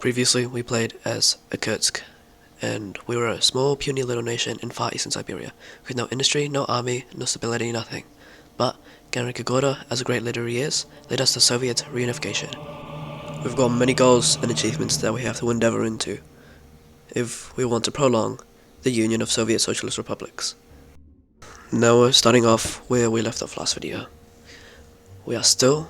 Previously, we played as Irkutsk, and we were a small, puny little nation in far eastern Siberia, with no industry, no army, no stability, nothing. But Yagoda, as a great leader he is, led us to Soviet reunification. We've got many goals and achievements that we have to endeavor into, if we want to prolong the union of Soviet Socialist republics. Now we're starting off where we left off last video. We are still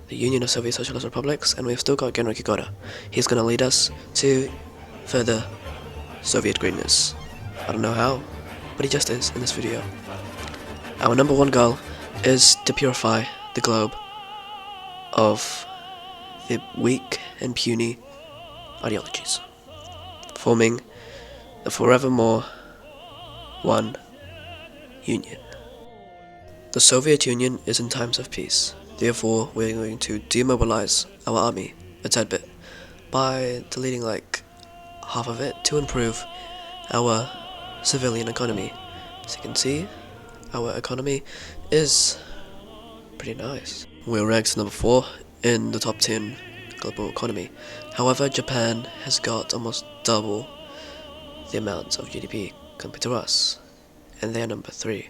the Union of Soviet Socialist Republics, and we've still got Yagoda. He's going to lead us to further Soviet greatness. I don't know how, but he just is in this video. Our number one goal is to purify the globe of the weak and puny ideologies, forming the forevermore one union. The Soviet Union is in times of peace. Therefore, we're going to demobilize our army a tad bit by deleting like half of it to improve our civilian economy. As you can see, our economy is pretty nice. We're ranked number 4 in the top 10 global economy. However, Japan has got almost double the amount of GDP compared to us, and they're number 3.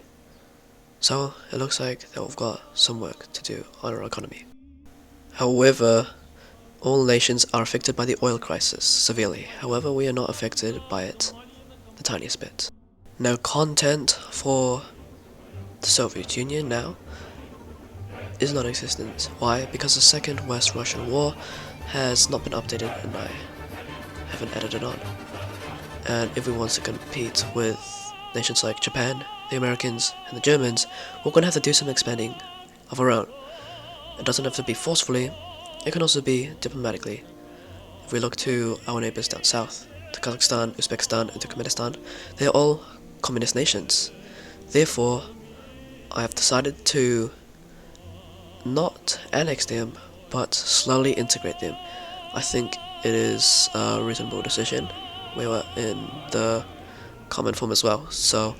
So it looks like that we've got some work to do on our economy. However, all nations are affected by the oil crisis severely. However, we are not affected by it the tiniest bit. Now, content for the Soviet Union now is non-existent. Why? Because the Second West Russian War has not been updated and I haven't added it on. And if we want to compete with nations like Japan, the Americans, and the Germans, we're going to have to do some expanding of our own. It doesn't have to be forcefully, it can also be diplomatically. If we look to our neighbors down south, to Kazakhstan, Uzbekistan, and Turkmenistan, they are all communist nations. Therefore, I have decided to not annex them, but slowly integrate them. I think it is a reasonable decision. We were in the common form as well, so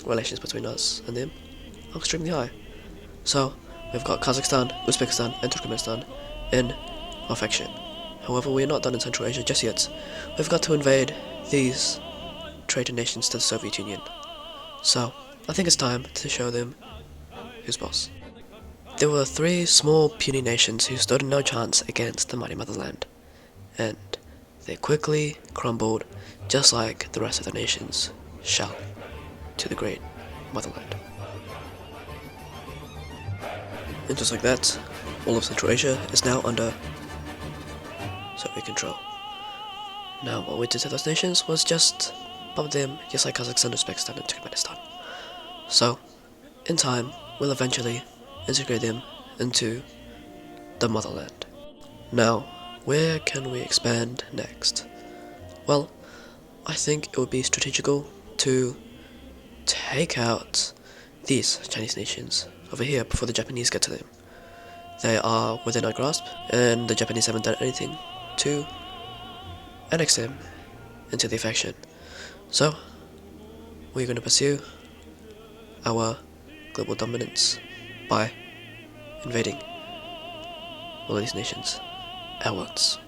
relations between us and them are extremely high. So we've got Kazakhstan, Uzbekistan, and Turkmenistan in our faction. However, we are not done in Central Asia just yet. We've got to invade these traitor nations to the Soviet Union. So I think it's time to show them who's boss. There were 3 small puny nations who stood no chance against the mighty motherland, and they quickly crumbled just like the rest of the nations shall to the great motherland. And just like that, all of Central Asia is now under Soviet control. Now what we did to those nations was just bomb them just like Kazakhstan, Uzbekistan, and Turkmenistan. So, in time, we'll eventually integrate them into the motherland. Now, where can we expand next? Well, I think it would be strategical to take out these Chinese nations over here before the Japanese get to them. They are within our grasp, and the Japanese haven't done anything to annex them into their faction. So, we're going to pursue our global dominance by invading all these nations at once.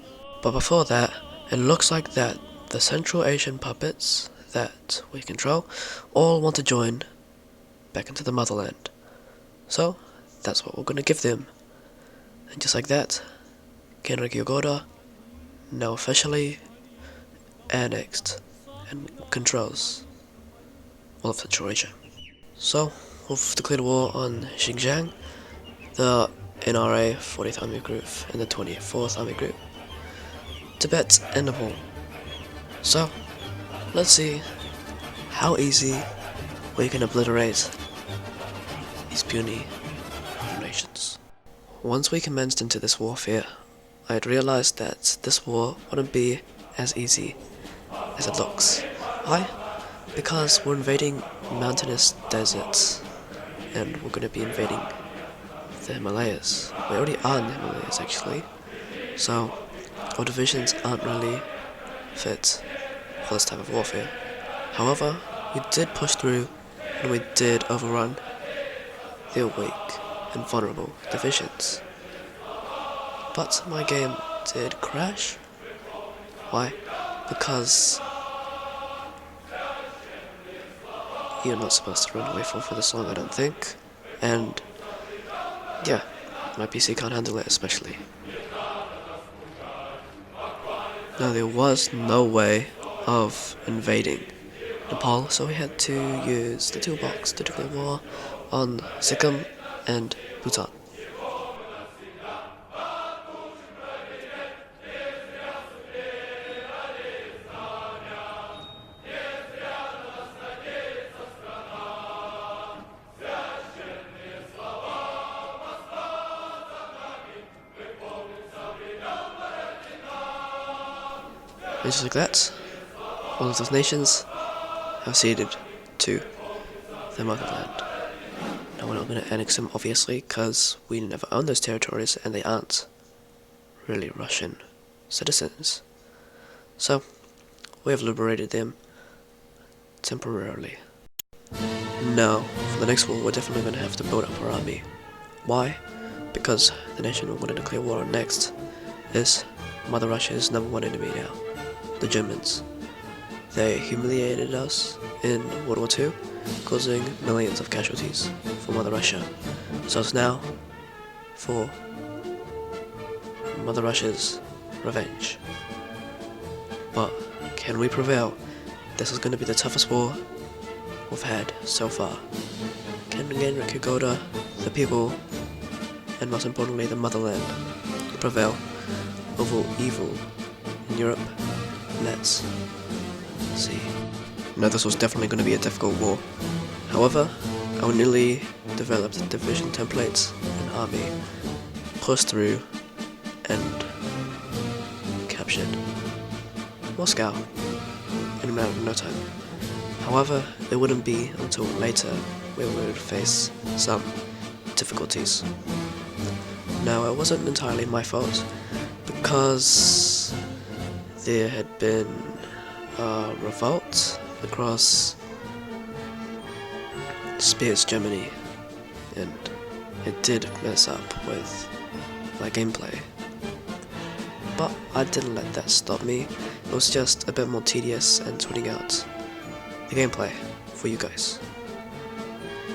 But before that, it looks like that the Central Asian puppets that we control all want to join back into the motherland. So that's what we're going to give them. And just like that, Yagoda now officially annexed and controls all of Central Asia. So we've declared war on Xinjiang, the NRA 40th Army Group and the 24th Army Group, Tibet, and Nepal. So let's see how easy we can obliterate these puny nations. Once we commenced into this warfare, I had realized that this war wouldn't be as easy as it looks. Why? Because we're invading mountainous deserts, and we're going to be invading the Himalayas. We already are in the Himalayas actually, so our divisions aren't really fit for this type of warfare. However, we did push through and we did overrun their weak and vulnerable divisions. But my game did crash. Why? Because you're not supposed to run away for this long, I don't think. And yeah, my PC can't handle it especially. Now there was no way of invading Nepal, so we had to use the toolbox to declare war on Sikkim and Bhutan. And just like that, all of those nations have ceded to their motherland. Now we're not going to annex them, obviously, because we never owned those territories and they aren't really Russian citizens. So, we have liberated them temporarily. Now, for the next war, we're definitely going to have to build up our army. Why? Because the nation we're going to declare war on next is Mother Russia's number one enemy now, the Germans. They humiliated us in World War II, causing millions of casualties for Mother Russia. So it's now for Mother Russia's revenge. But can we prevail? This is going to be the toughest war we've had so far. Can Yagoda, the people, and most importantly the motherland, prevail over evil in Europe? Let's see. Now this was definitely going to be a difficult war. However, our newly developed division templates and army pushed through and captured Moscow in a matter of no time. However, it wouldn't be until later where we would face some difficulties. Now, it wasn't entirely my fault, because there had been a revolt across Spears, Germany, and it did mess up with my gameplay. But I didn't let that stop me. It was just a bit more tedious and sorting out the gameplay for you guys.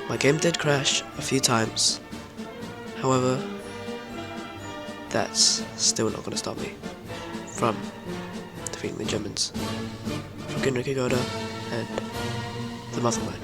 My game did crash a few times. However, that's still not going to stop me from defeating the Germans, from getting Yagoda and the motherland.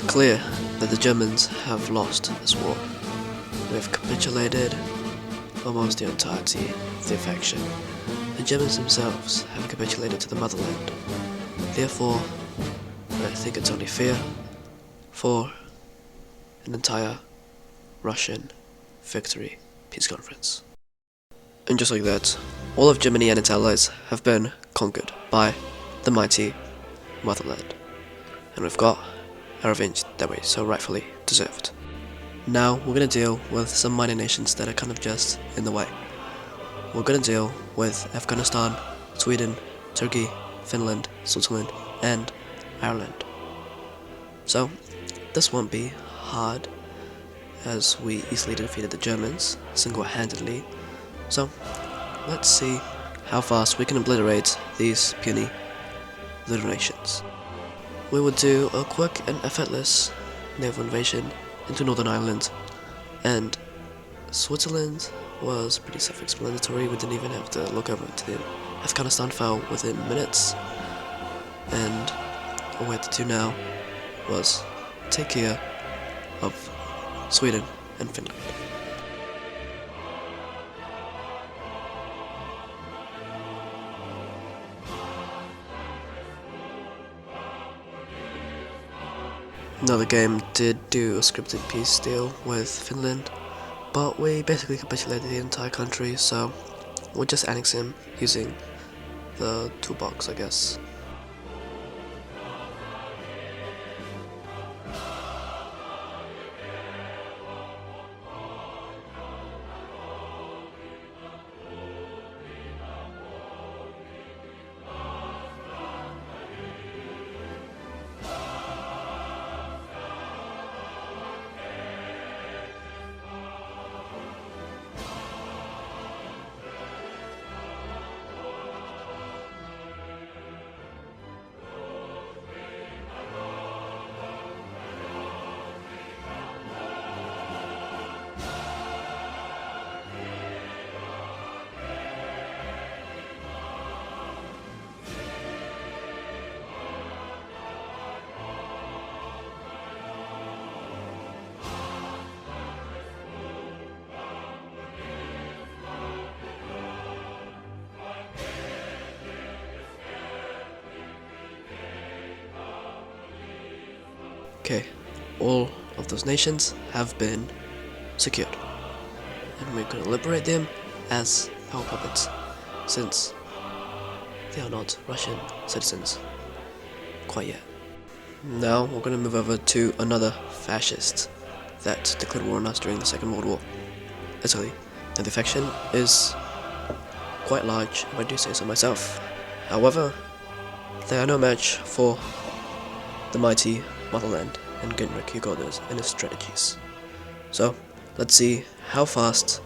clear that the Germans have lost this war. We have capitulated almost the entirety of the affection. The Germans themselves have capitulated to the motherland. Therefore, I think it's only fair for an entire Russian victory peace conference. And just like that, all of Germany and its allies have been conquered by the mighty motherland. And we've got our revenge that we so rightfully deserved. Now we're going to deal with some minor nations that are kind of just in the way. We're going to deal with Afghanistan, Sweden, Turkey, Finland, Switzerland, and Ireland. So this won't be hard, as we easily defeated the Germans single-handedly. So let's see how fast we can obliterate these puny little nations. We would do a quick and effortless naval invasion into Northern Ireland, and Switzerland was pretty self-explanatory. We didn't even have to look over to Afghanistan. Fell within minutes, and all we had to do now was take care of Sweden and Finland. Now the game did do a scripted peace deal with Finland, but we basically capitulated the entire country, so we'll just annex him using the toolbox, I guess. Okay, all of those nations have been secured, and we're going to liberate them as our puppets, since they are not Russian citizens quite yet. Now we're going to move over to another fascist that declared war on us during the Second World War, Italy. And the faction is quite large, if I do say so myself. However, they are no match for the mighty motherland and Yagoda and his strategies. So let's see how fast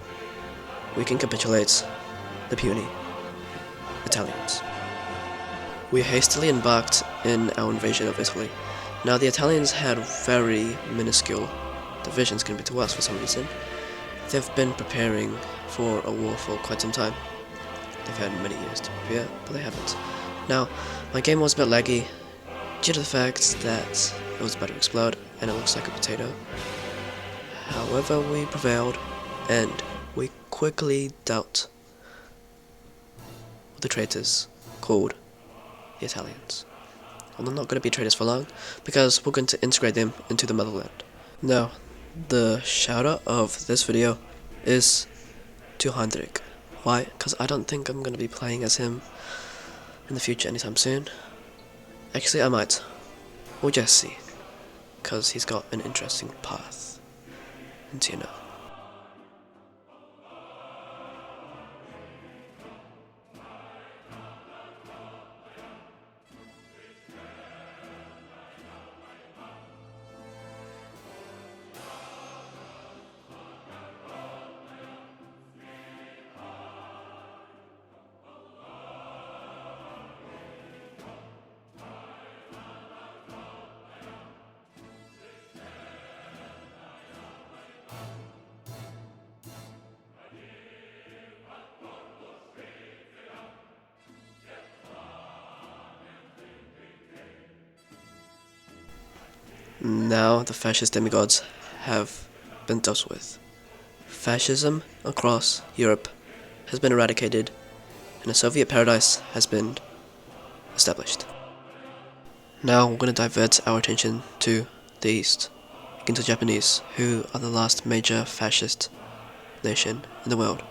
we can capitulate the puny Italians. We hastily embarked in our invasion of Italy. Now the Italians had very minuscule divisions compared to us for some reason. They've been preparing for a war for quite some time. They've had many years to prepare, but they haven't. Now, my game was a bit laggy due to the fact that it was about to explode and it looks like a potato. However, we prevailed and we quickly dealt with the traitors called the Italians. Well, they're not going to be traitors for long because we're going to integrate them into the motherland. Now, the shout-out of this video is to Heinrich. Why? Because I don't think I'm going to be playing as him in the future anytime soon. Actually, I might. We'll just see. Because he's got an interesting path into, you know. Now the fascist demigods have been dealt with. Fascism across Europe has been eradicated, and a Soviet paradise has been established. Now we're going to divert our attention to the East, into the Japanese, who are the last major fascist nation in the world,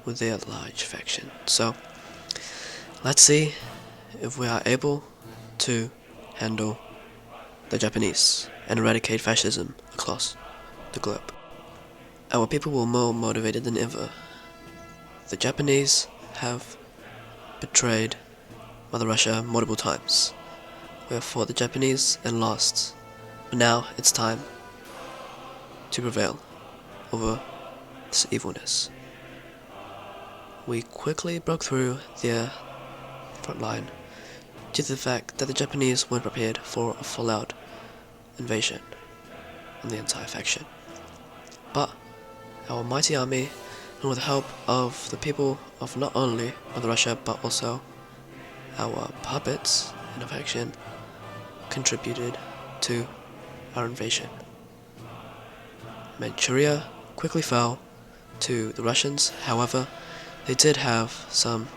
with their large faction. So, let's see if we are able to handle the Japanese and eradicate fascism across the globe. Our people were more motivated than ever. The Japanese have betrayed Mother Russia multiple times. We have fought the Japanese and lost, but now it's time to prevail over this evilness. We quickly broke through their front line due to the fact that the Japanese weren't prepared for a full-out invasion on the entire faction. But our mighty army, and with the help of the people of not only Mother Russia but also our puppets in the faction, contributed to our invasion. Manchuria quickly fell to the Russians. However, they did have some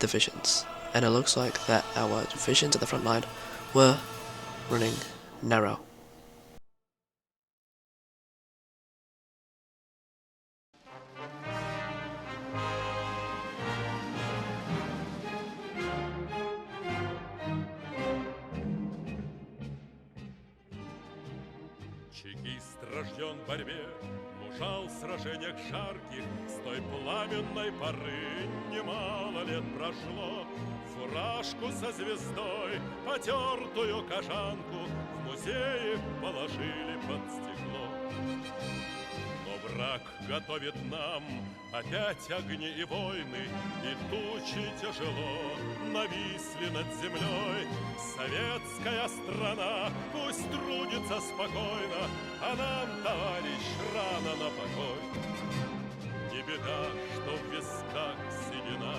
divisions, and it looks like that our divisions at the front line were running narrow. Чекист рожден в борьбе, мужал в сражениях жарких, с той пламенной поры немало лет прошло. Фуражку со звездой, потертую кожанку в музее положили под стекло. Но враг готовит нам опять огни и войны, и тучи тяжело нависли над землей. Советская страна пусть трудится спокойно, а нам, товарищ, рано на покой. Не беда, что в висках седина,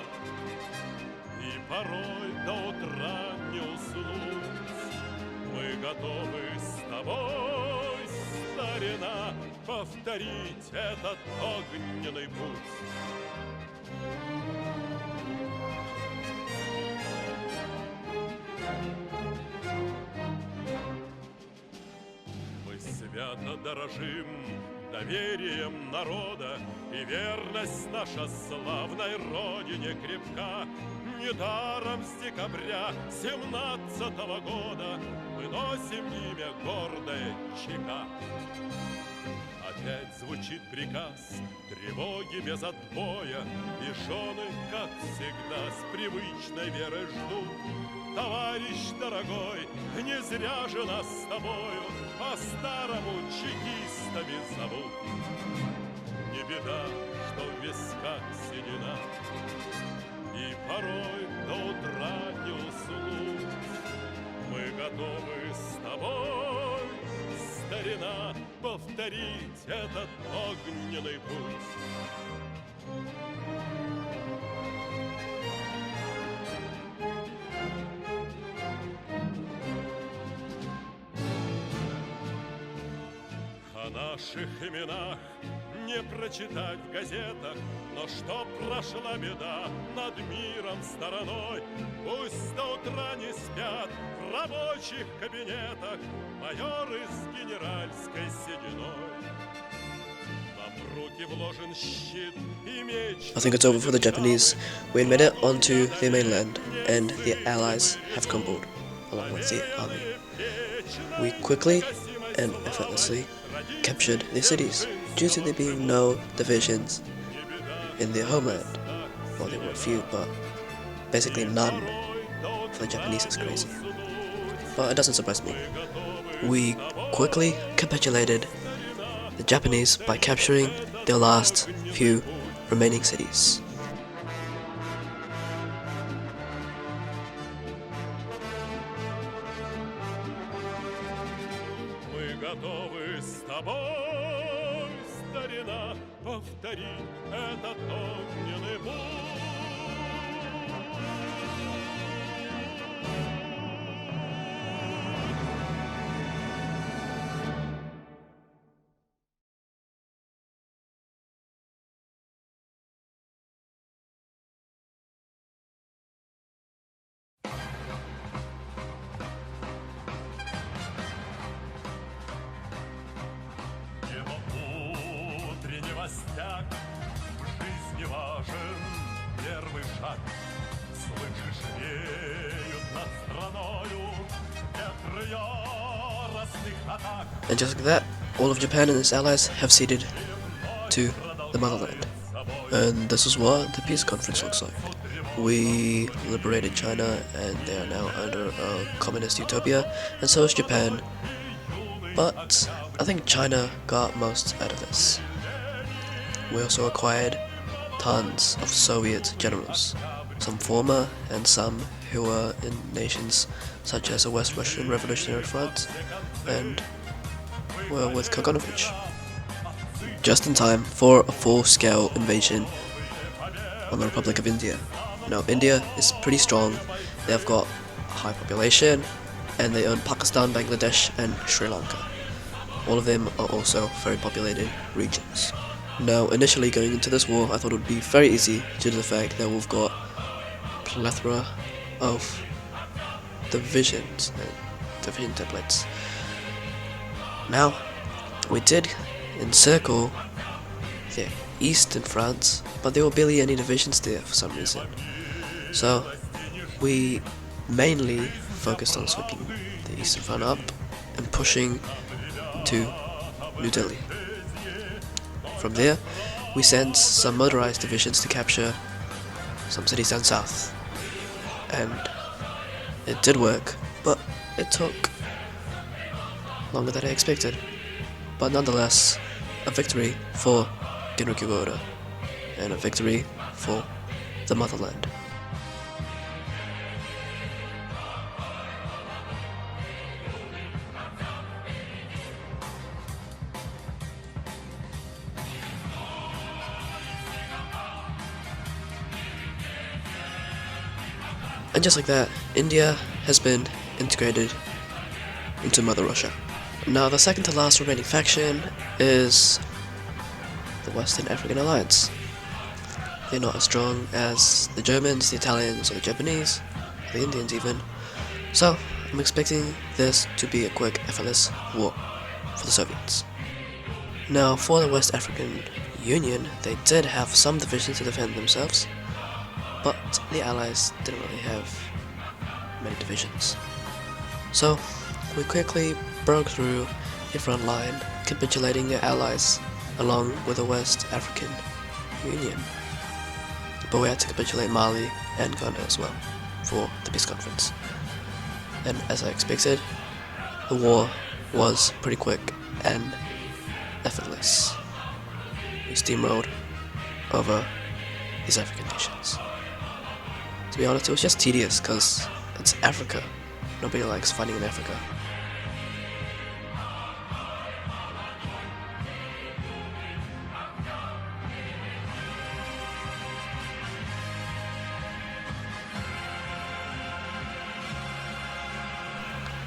и порой до утра не уснуть. Мы готовы с тобой, старина, повторить этот огненный путь. Мы свято дорожим доверием народа, и верность наша славной родине крепка. Недаром с декабря 17-го года мы носим имя гордое ЧК. Опять звучит приказ, тревоги без отбоя, и жены, как всегда, с привычной верой ждут. Товарищ дорогой, не зря же нас с тобою по-старому чекистами зовут. Не беда, что в висках седина, и порой до утра не уснуть. Мы готовы с тобой, старина, повторить этот огненный путь. О наших именах не прочитать в газетах, но что прошла беда над миром стороной. Пусть до утра не спят в рабочих кабинетах майоры с генеральской сединой. Нам в руки вложен щит и меч. I think it's over for the Japanese. We had made it onto the mainland, and the Allies have crumbled, along with the army. We quickly and effortlessly captured their cities, due to there being no divisions in their homeland. Well, there were a few, but basically none. For the Japanese, it's crazy. But it doesn't surprise me. We quickly capitulated the Japanese by capturing their last few remaining cities. Мы готовы с тобой, старина, повторить этот огненный путь. And just like that, all of Japan and its allies have ceded to the motherland. And this is what the peace conference looks like. We liberated China, and they are now under a communist utopia, and so is Japan. But I think China got most out of this. We also acquired tons of Soviet generals, some former and some who were in nations such as the West Russian Revolutionary Front and were with Kaganovich. Just in time for a full-scale invasion on the Republic of India. Now, India is pretty strong. They've got a high population, and they own Pakistan, Bangladesh, and Sri Lanka. All of them are also very populated regions. Now, initially going into this war, I thought it would be very easy due to the fact that we've got a plethora of divisions and division templates. Now, we did encircle the eastern France, but there were barely any divisions there for some reason. So, we mainly focused on sweeping the eastern front up and pushing to New Delhi. From there, we sent some motorized divisions to capture some cities down south. And it did work, but it took longer than I expected. But nonetheless, a victory for Yagoda and a victory for the motherland. And just like that, India has been integrated into Mother Russia. Now, the second to last remaining faction is the Western African Alliance. They're not as strong as the Germans, the Italians, or the Japanese, or the Indians even. So, I'm expecting this to be a quick, effortless war for the Soviets. Now, for the West African Union, they did have some divisions to defend themselves, but the Allies didn't really have many divisions. So, we quickly broke through the front line, capitulating their allies along with the West African Union. But we had to capitulate Mali and Ghana as well for the peace conference. And as I expected, the war was pretty quick and effortless. We steamrolled over these African nations. To be honest, it was just tedious because it's Africa. Nobody likes fighting in Africa.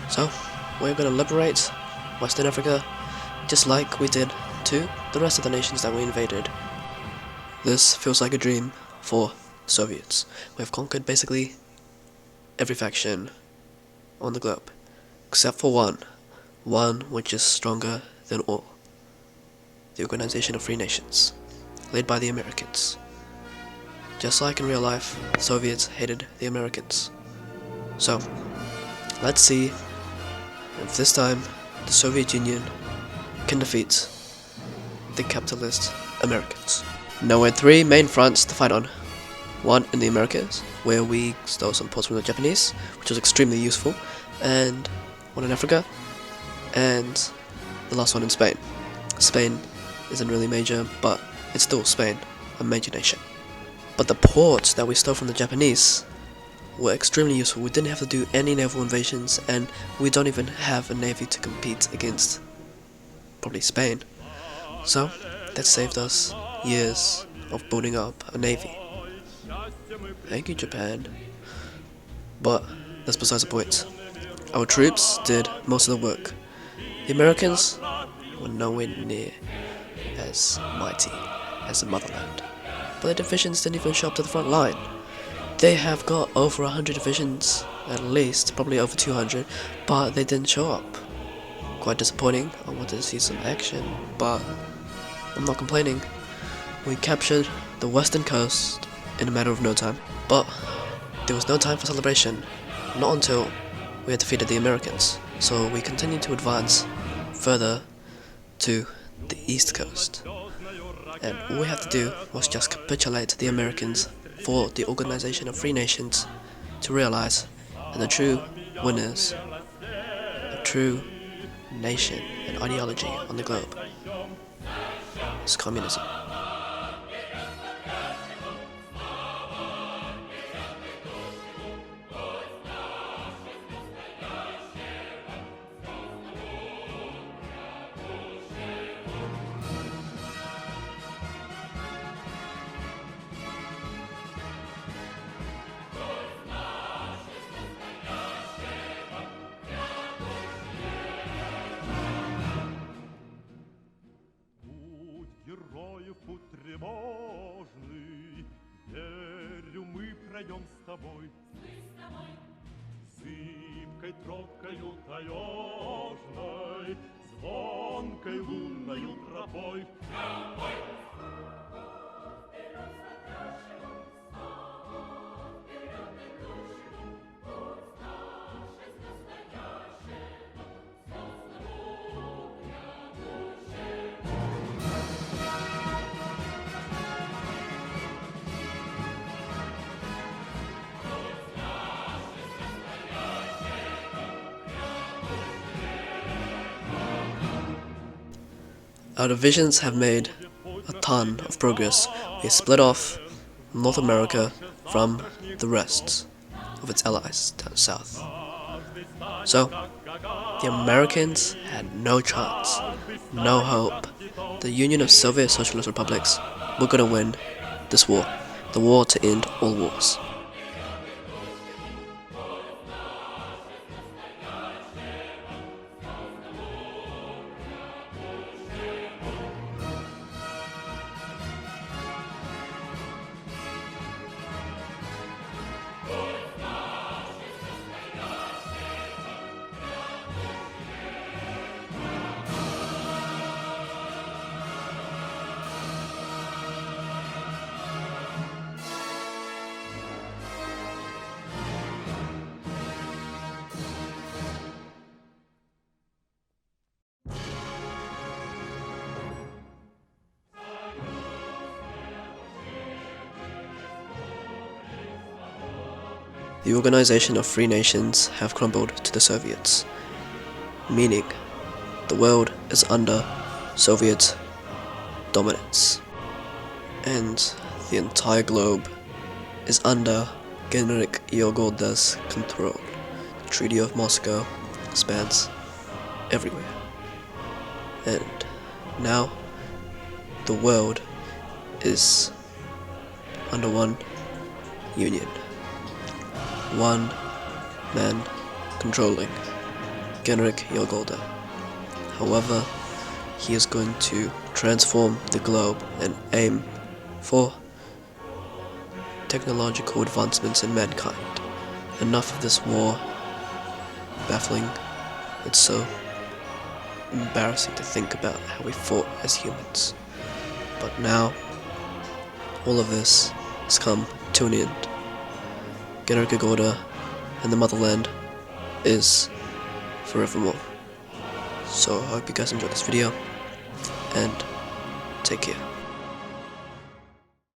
So, we're going to liberate Western Africa just like we did to the rest of the nations that we invaded. This feels like a dream for Soviets. We have conquered basically every faction on the globe, except for one which is stronger than all. The Organization of Free Nations, led by the Americans. Just like in real life, the Soviets hated the Americans. So, let's see if this time the Soviet Union can defeat the capitalist Americans. Now we had three main fronts to fight on. One in the Americas, where we stole some ports from the Japanese, which was extremely useful, and one in Africa, and the last one in Spain. Spain isn't really major, but it's still Spain, a major nation. But the ports that we stole from the Japanese were extremely useful. We didn't have to do any naval invasions, and we don't even have a navy to compete against probably Spain. So that saved us years of building up a navy. Thank you, Japan. But that's besides the point. Our troops did most of the work. The Americans were nowhere near as mighty as the motherland. But the divisions didn't even show up to the front line. They have got over 100 divisions, at least, probably over 200, but they didn't show up. Quite disappointing. I wanted to see some action, but I'm not complaining. We captured the western coast in a matter of no time, but there was no time for celebration, not until we had defeated the Americans. So we continued to advance further to the east coast. And all we have to do was just capitulate to the Americans for the Organization of Free Nations to realize that the true winners, the true nation and ideology on the globe is communism. Героев путь тревожный, верю, мы пройдем с тобой. Зыбкой тропкою таежной, звонкой лунною тропой. Our divisions have made a ton of progress. We split off North America from the rest of its allies to the south. So, the Americans had no chance, no hope. The Union of Soviet Socialist Republics were going to win this war, the war to end all wars. The Organization of Free Nations have crumbled to the Soviets, meaning the world is under Soviet dominance, and the entire globe is under Genrik Yagoda's control. The Treaty of Moscow spans everywhere, and now the world is under one union. One man controlling Genrik Yagoda. However, he is going to transform the globe and aim for technological advancements in mankind. Enough of this war. Baffling. It's so embarrassing to think about how we fought as humans. But now, all of this has come to an end. Genrik Yagoda and the motherland is forevermore. So I hope you guys enjoyed this video, and take care.